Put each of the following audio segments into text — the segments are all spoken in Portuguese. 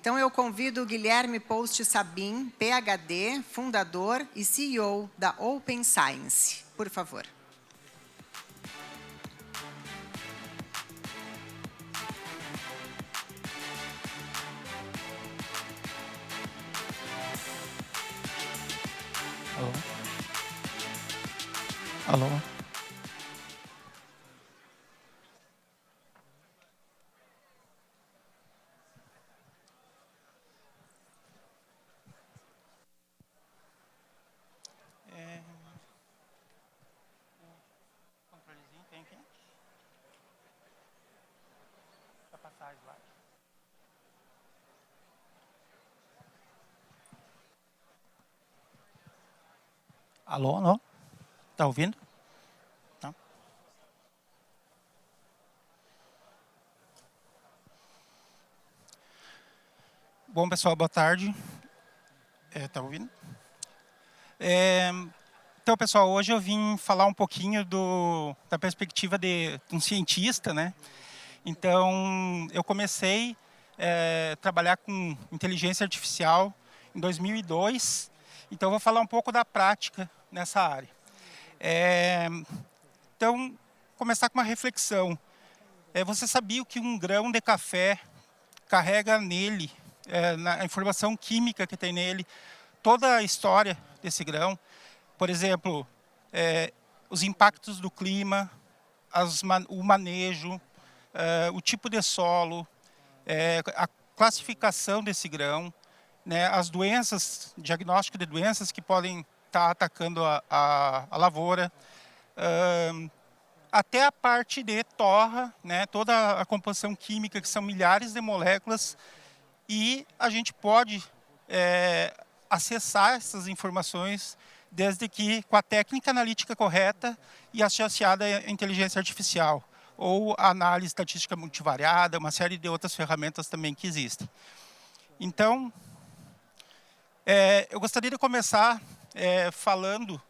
Então, eu convido o Guilherme Post Sabin, PhD, fundador e CEO da Open Science. Por favor. Alô? Alô? Controlezinho tem aqui? Para passar a slide. Alô, alô? Tá ouvindo? Tá. Bom, pessoal, boa tarde. Tá ouvindo? Então, pessoal, hoje eu vim falar um pouquinho da perspectiva de um cientista, né? Então, eu comecei a trabalhar com inteligência artificial em 2002. Então, eu vou falar um pouco da prática nessa área. Então, começar com uma reflexão. Você sabia que um grão de café carrega nele, na informação química que tem nele, toda a história desse grão? Por exemplo, os impactos do clima, o manejo, o tipo de solo, a classificação desse grão, né, as doenças, diagnóstico de doenças que podem estar atacando a lavoura, até a parte de torra, né, toda a composição química, que são milhares de moléculas, e a gente pode acessar essas informações desde que com a técnica analítica correta e associada à inteligência artificial, ou a análise estatística multivariada, uma série de outras ferramentas também que existem. Então, eu gostaria de começar falando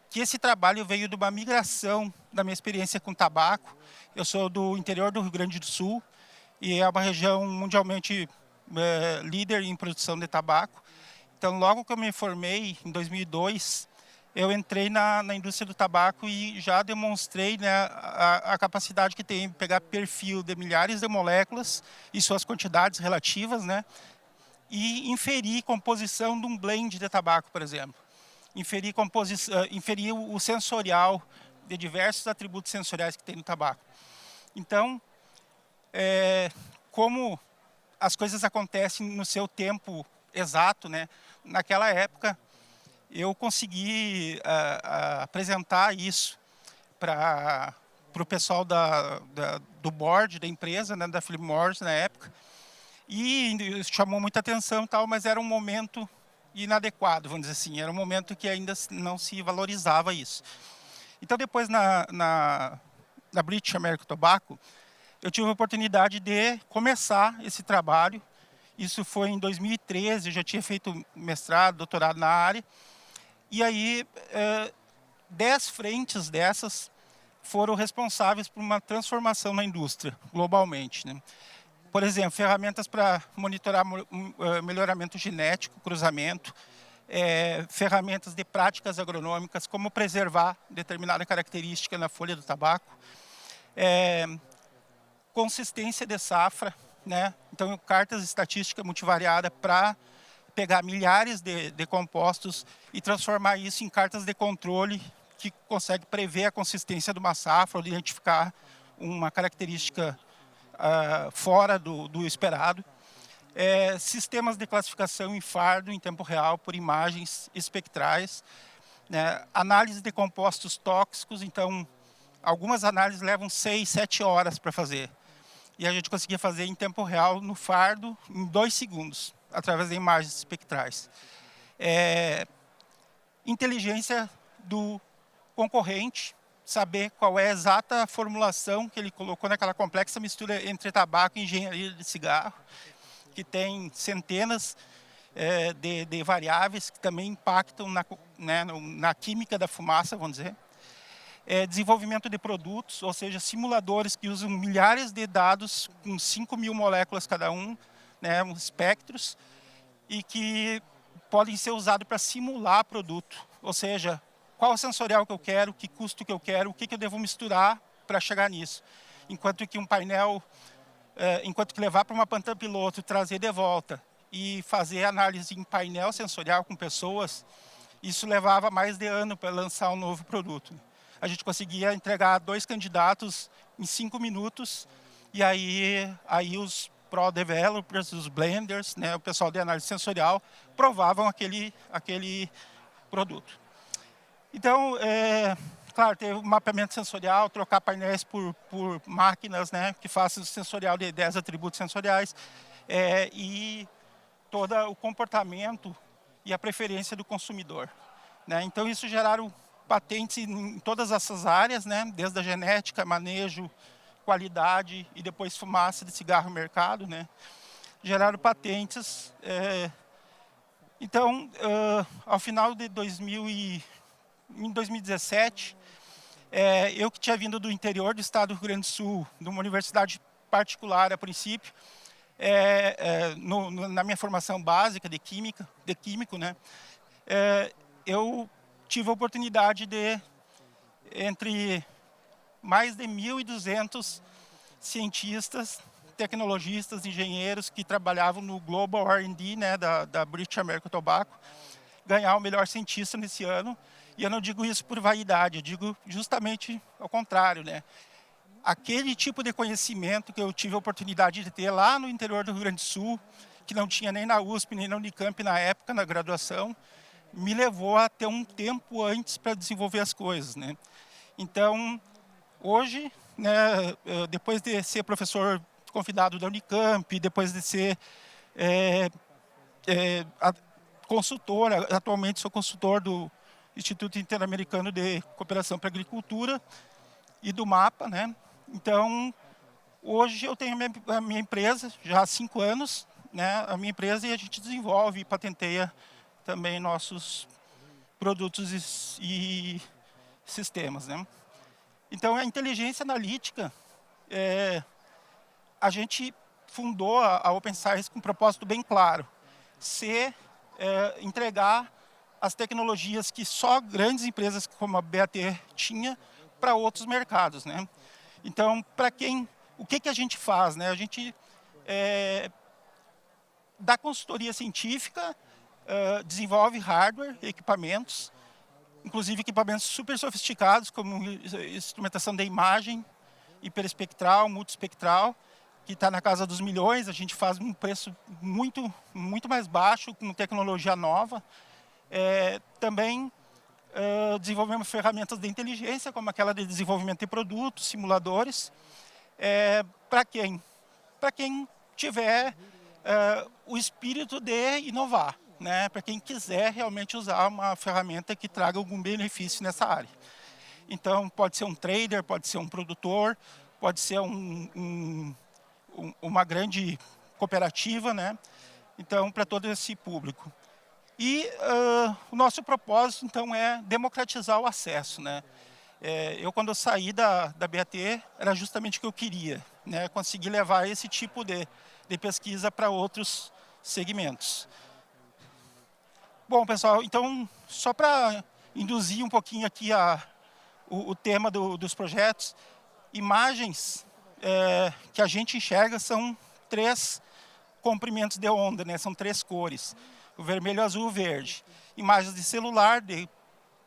que esse trabalho veio de uma migração da minha experiência com tabaco. Eu sou do interior do Rio Grande do Sul, e é uma região mundialmente líder em produção de tabaco. Então, logo que eu me formei, em 2002, eu entrei na indústria do tabaco e já demonstrei, né, a capacidade que tem de pegar perfil de milhares de moléculas e suas quantidades relativas, né, e inferir composição de um blend de tabaco, por exemplo. Inferir o sensorial de diversos atributos sensoriais que tem no tabaco. Então, como as coisas acontecem no seu tempo exato, né? Naquela época, eu consegui apresentar isso para o pessoal do board da empresa, né, da Philip Morris na época, e isso chamou muita atenção, tal, mas era um momento inadequado, vamos dizer assim, era um momento que ainda não se valorizava isso. Então, depois, na British American Tobacco, eu tive a oportunidade de começar esse trabalho. Isso foi em 2013, eu já tinha feito mestrado, doutorado na área. E aí, 10 frentes dessas foram responsáveis por uma transformação na indústria, globalmente, né? Por exemplo, ferramentas para monitorar melhoramento genético, cruzamento, ferramentas de práticas agronômicas, como preservar determinada característica na folha do tabaco, consistência de safra, né? Então, cartas de estatística multivariada para pegar milhares de compostos e transformar isso em cartas de controle que consegue prever a consistência de uma safra ou identificar uma característica fora do esperado. Sistemas de classificação em fardo em tempo real por imagens espectrais, né? Análise de compostos tóxicos, então algumas análises levam 6, 7 horas para fazer. E a gente conseguia fazer em tempo real no fardo em 2 segundos, através de imagens espectrais. Inteligência do concorrente, saber qual é a exata formulação que ele colocou naquela complexa mistura entre tabaco e engenharia de cigarro, que tem centenas de variáveis que também impactam na química da fumaça, vamos dizer. Desenvolvimento de produtos, ou seja, simuladores que usam milhares de dados com 5.000 moléculas cada um, né, uns espectros, e que podem ser usados para simular produto, ou seja, qual o sensorial que eu quero, que custo que eu quero, o que eu devo misturar para chegar nisso. Enquanto que um painel, enquanto que levar para uma planta piloto, trazer de volta e fazer análise em painel sensorial com pessoas, isso levava mais de ano para lançar um novo produto. A gente conseguia entregar 2 candidatos em 5 minutos, e aí os Pro Developers, os Blenders, né, o pessoal de análise sensorial, provavam aquele produto. Então, claro, teve o mapeamento sensorial, trocar painéis por máquinas, né, que façam sensorial de 10 atributos sensoriais, e todo o comportamento e a preferência do consumidor, né? Então, isso geraram patentes em todas essas áreas, né, desde a genética, manejo, qualidade e depois fumaça de cigarro no mercado, né? Geraram patentes. Então, ao final de 2017, eu que tinha vindo do interior do estado do Rio Grande do Sul, de uma universidade particular a princípio, na minha formação básica de químico, né? Eu tive a oportunidade de, entre mais de 1.200 cientistas, tecnologistas, engenheiros que trabalhavam no Global R&D, né, da British American Tobacco, ganhar o melhor cientista nesse ano. E eu não digo isso por vaidade, eu digo justamente ao contrário, né? Aquele tipo de conhecimento que eu tive a oportunidade de ter lá no interior do Rio Grande do Sul, que não tinha nem na USP, nem na Unicamp na época, na graduação, me levou a ter um tempo antes para desenvolver as coisas, né? Então, hoje, né, depois de ser professor convidado da Unicamp, depois de ser consultor, atualmente sou consultor do Instituto Interamericano de Cooperação para a Agricultura e do MAPA, né? Então, hoje eu tenho a minha empresa, já há 5 anos, né, a minha empresa, e a gente desenvolve e patenteia também nossos produtos e sistemas, né? Então, a inteligência analítica, a gente fundou a Open Science com um propósito bem claro, entregar as tecnologias que só grandes empresas como a BAT tinha para outros mercados, né? Então, o que a gente faz, né? A gente dá consultoria científica, desenvolve hardware, equipamentos, inclusive equipamentos super sofisticados, como instrumentação de imagem, hiperespectral, multiespectral, que está na casa dos milhões. A gente faz um preço muito, muito mais baixo, com tecnologia nova. Também desenvolvemos ferramentas de inteligência, como aquela de desenvolvimento de produtos, simuladores. Para quem? Para quem tiver o espírito de inovar, né? Para quem quiser realmente usar uma ferramenta que traga algum benefício nessa área. Então, pode ser um trader, pode ser um produtor, pode ser uma grande cooperativa, né? Então, para todo esse público. E o nosso propósito, então, é democratizar o acesso, né? Quando eu saí da BAT, era justamente o que eu queria, né? Conseguir levar esse tipo de pesquisa para outros segmentos. Bom, pessoal, então, só para induzir um pouquinho aqui o tema dos projetos, imagens que a gente enxerga são 3 comprimentos de onda, né? São 3 cores, o vermelho, azul e o verde. Imagens de celular,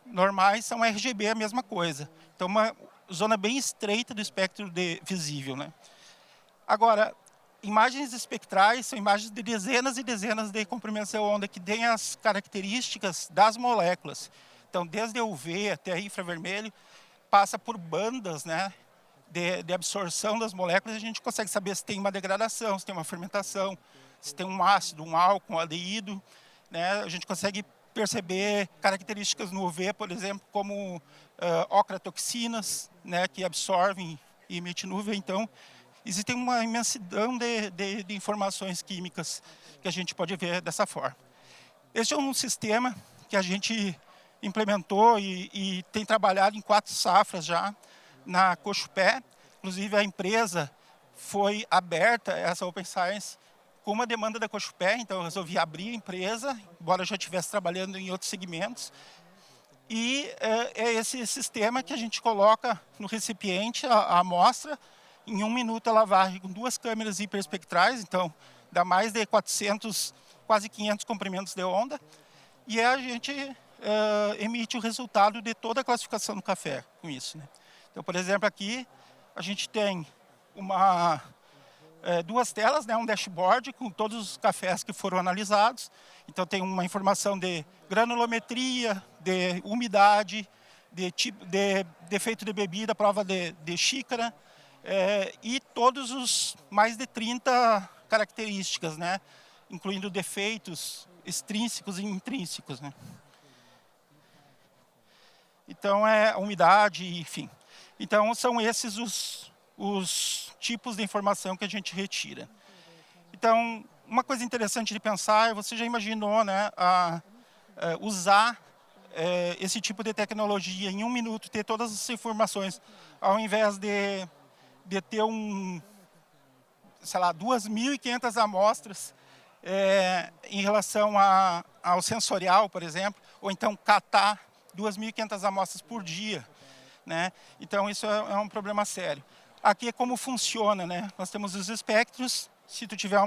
normais, são RGB, a mesma coisa. Então, uma zona bem estreita do espectro visível, né? Agora, imagens espectrais são imagens de dezenas e dezenas de comprimentos de onda que têm as características das moléculas. Então, desde UV até infravermelho, passa por bandas, né, de absorção das moléculas, e a gente consegue saber se tem uma degradação, se tem uma fermentação, se tem um ácido, um álcool, um aldeído, né? A gente consegue perceber características no UV, por exemplo, como ocratoxinas, né, que absorvem e emitem no UV. Então, existem uma imensidão de informações químicas que a gente pode ver dessa forma. Este é um sistema que a gente implementou e tem trabalhado em 4 safras já na Cochupé. Inclusive, a empresa foi aberta, essa Open Science, com uma demanda da Cochupé, então eu resolvi abrir a empresa, embora eu já estivesse trabalhando em outros segmentos. E é esse sistema que a gente coloca no recipiente a amostra. Em 1 minuto ela varre com 2 câmeras hiperespectrais, então dá mais de 400, quase 500 comprimentos de onda. E a gente emite o resultado de toda a classificação do café com isso, né? Então, por exemplo, aqui a gente tem duas telas, né, um dashboard com todos os cafés que foram analisados. Então tem uma informação de granulometria, de umidade, de defeito de bebida, prova de xícara, e todos os mais de 30 características, né, incluindo defeitos extrínsecos e intrínsecos, né. Então a umidade, enfim. Então são esses os tipos de informação que a gente retira. Então, uma coisa interessante de pensar, você já imaginou, né, usar esse tipo de tecnologia em 1 minuto, ter todas as informações, ao invés de ter sei lá, 2.500 amostras em relação ao sensorial, por exemplo, ou então catar 2.500 amostras por dia, né? Então, isso é um problema sério. Aqui é como funciona, né? Nós temos os espectros. Se tu tiver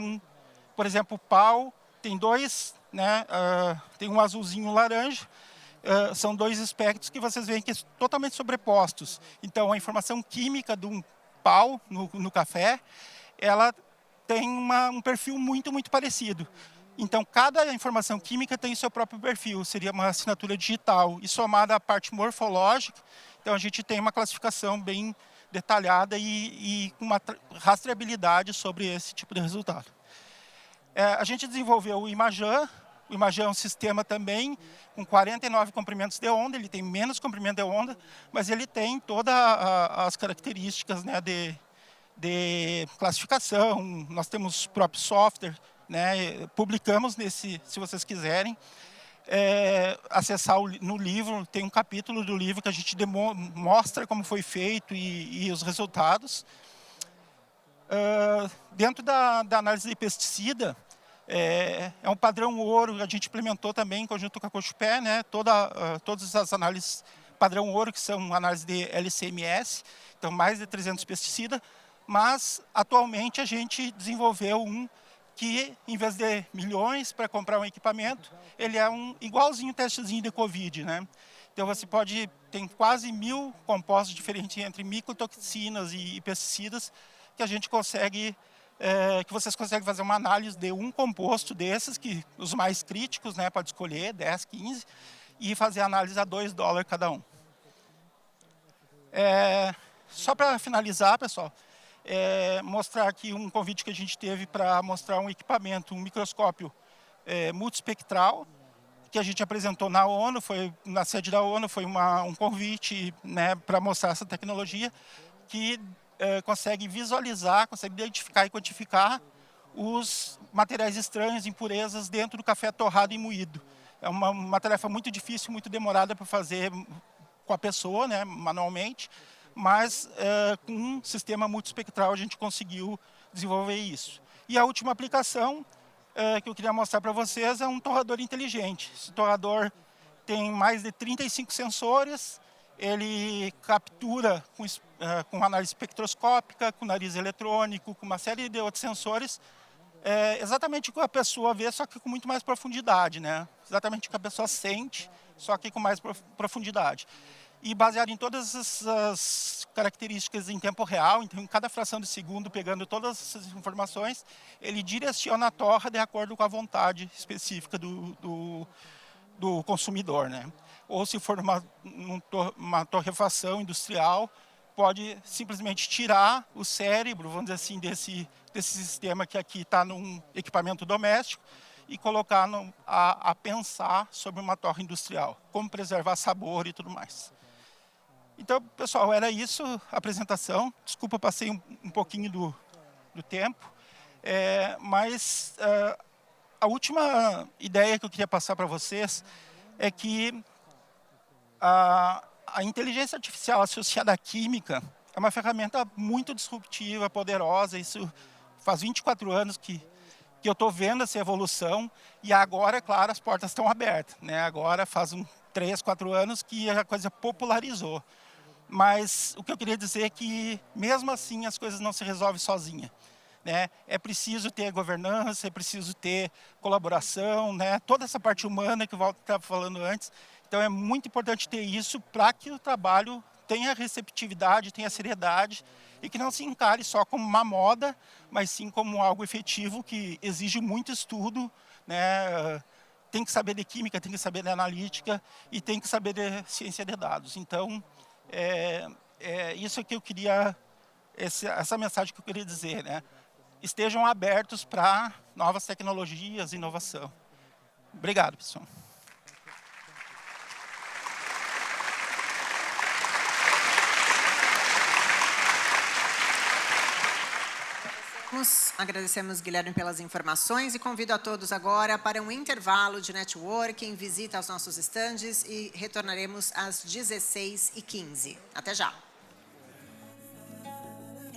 por exemplo, pau, tem dois, né? Tem um azulzinho e um laranja. São 2 espectros que vocês veem que são totalmente sobrepostos. Então, a informação química de um pau no café, ela tem um perfil muito, muito parecido. Então, cada informação química tem seu próprio perfil, seria uma assinatura digital. E somada à parte morfológica, então a gente tem uma classificação bem detalhada e com uma rastreabilidade sobre esse tipo de resultado. A gente desenvolveu o Imagen. O Imagen é um sistema também com 49 comprimentos de onda, ele tem menos comprimento de onda, mas ele tem todas as características, né, de classificação. Nós temos o próprio software, né, publicamos se vocês quiserem. Acessar no livro, tem um capítulo do livro que a gente mostra como foi feito e os resultados. Dentro da análise de pesticida, é um padrão ouro, a gente implementou também em conjunto com a Cochupé, né, todas as análises padrão ouro, que são análise de LCMS, então mais de 300 pesticidas, mas atualmente a gente desenvolveu que, em vez de milhões para comprar um equipamento, ele é igualzinho testezinho de Covid, né? Então você tem quase 1.000 compostos diferentes entre micotoxinas e pesticidas que a gente consegue, que vocês conseguem fazer uma análise de um composto desses, que os mais críticos, né, pode escolher 10, 15, e fazer análise a $2 cada um. Só para finalizar, pessoal, mostrar aqui um convite que a gente teve para mostrar um equipamento, um microscópio multiespectral, que a gente apresentou na ONU, na sede da ONU, foi um convite, né, para mostrar essa tecnologia, que consegue visualizar, consegue identificar e quantificar os materiais estranhos, impurezas dentro do café torrado e moído. É uma tarefa muito difícil, muito demorada para fazer com a pessoa, né, manualmente, mas com um sistema multiespectral a gente conseguiu desenvolver isso. E a última aplicação que eu queria mostrar para vocês é um torrador inteligente. Esse torrador tem mais de 35 sensores, ele captura com análise espectroscópica, com nariz eletrônico, com uma série de outros sensores, exatamente o que a pessoa vê, só que com muito mais profundidade, né? Exatamente o que a pessoa sente, só que com mais profundidade. E baseado em todas essas características em tempo real, então em cada fração de segundo, pegando todas essas informações, ele direciona a torra de acordo com a vontade específica do consumidor, né? Ou se for uma torrefação industrial, pode simplesmente tirar o cérebro, vamos dizer assim, desse sistema que aqui está num equipamento doméstico e colocar a pensar sobre uma torre industrial, como preservar sabor e tudo mais. Então, pessoal, era isso a apresentação. Desculpa, passei um pouquinho do tempo, mas a última ideia que eu queria passar para vocês é que a inteligência artificial associada à química é uma ferramenta muito disruptiva, poderosa. Isso faz 24 anos que que eu estou vendo essa evolução e agora, claro, as portas estão abertas, né? Agora faz 3, 4 anos que a coisa popularizou. Mas o que eu queria dizer é que, mesmo assim, as coisas não se resolvem sozinhas, né? É preciso ter governança, é preciso ter colaboração, né? Toda essa parte humana que o Walter estava falando antes. Então, é muito importante ter isso para que o trabalho tenha receptividade, tenha seriedade e que não se encare só como uma moda, mas sim como algo efetivo que exige muito estudo, né? Tem que saber de química, tem que saber de analítica e tem que saber de ciência de dados. Então, isso que eu queria, essa mensagem que eu queria dizer, né? Estejam abertos para novas tecnologias e inovação. Obrigado, pessoal. Agradecemos, Guilherme, pelas informações e convido a todos agora para um intervalo de networking, visita aos nossos estandes e retornaremos às 16h15. Até já!